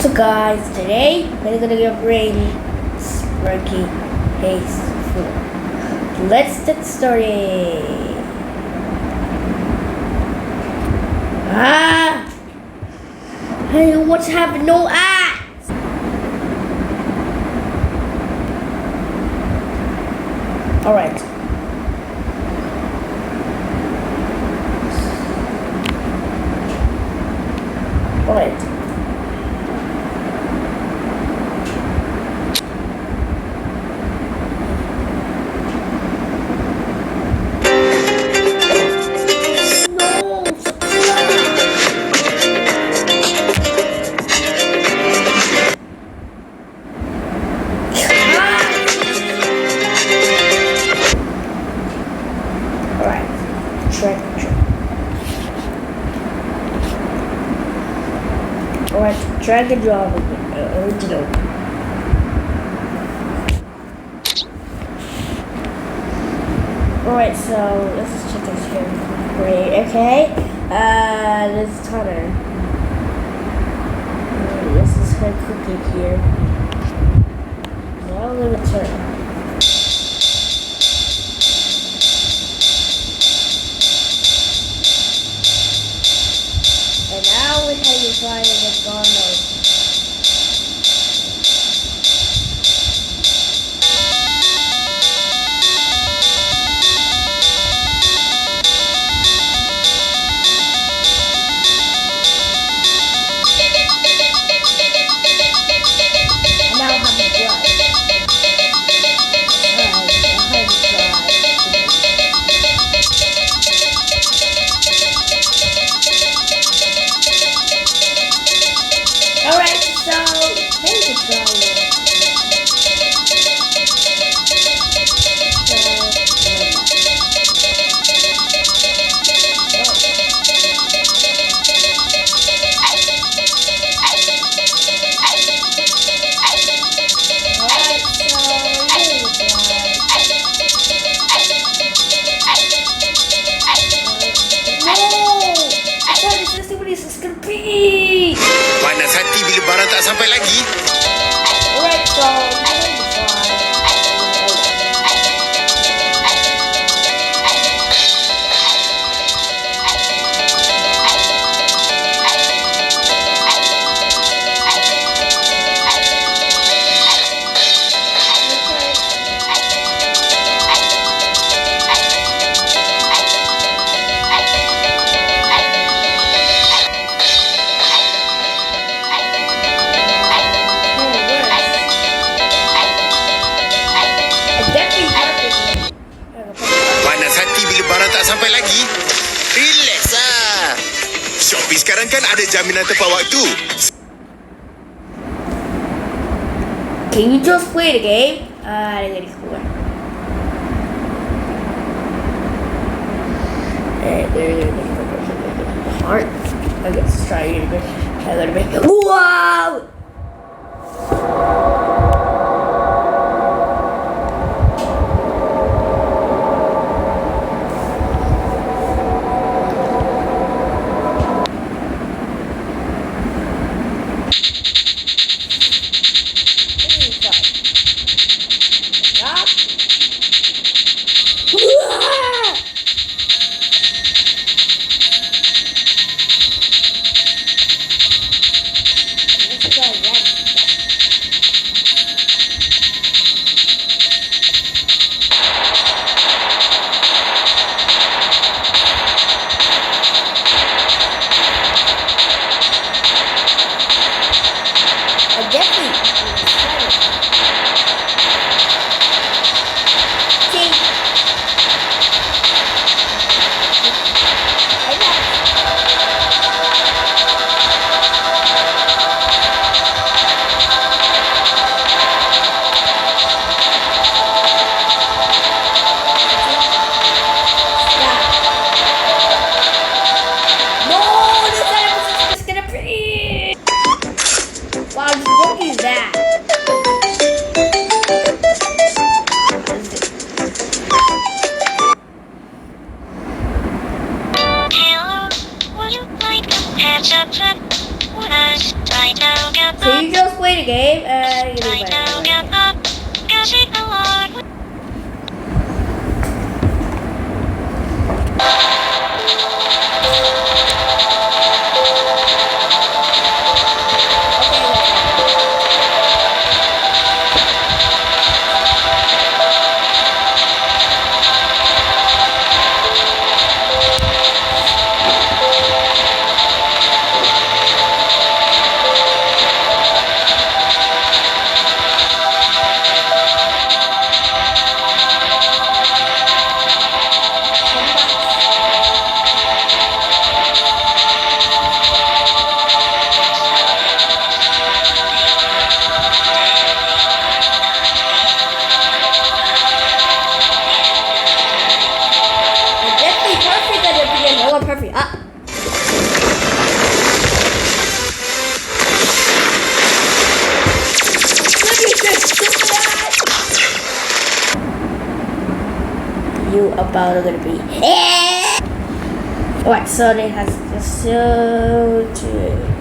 So guys, today we're gonna get brain sprunki haze food. Let's get started. I don't want to have no ads. Alright. Alright. Alright, drag and drop original. Alright, so let's just check this here. Great, okay. This is Connor. This is her cooking here. Now let me turn. And now we have to try to get Garno. And now I have the blood. Alright, so maybe try it. Panas hati bila barang tak sampai lagi. Alright, so Panas hati bila barang tak sampai lagi. Relax lah. Shopee sekarang kan ada jaminan tepat waktu. can you just play the game? Ini jadi keluar. Alright, let's try it again. A little bit. Wow! So you just play the game and you do better. Perfect. Ah. You about gonna be. Alright, so they has the so to.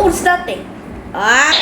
Oh, it's nothing. Ah,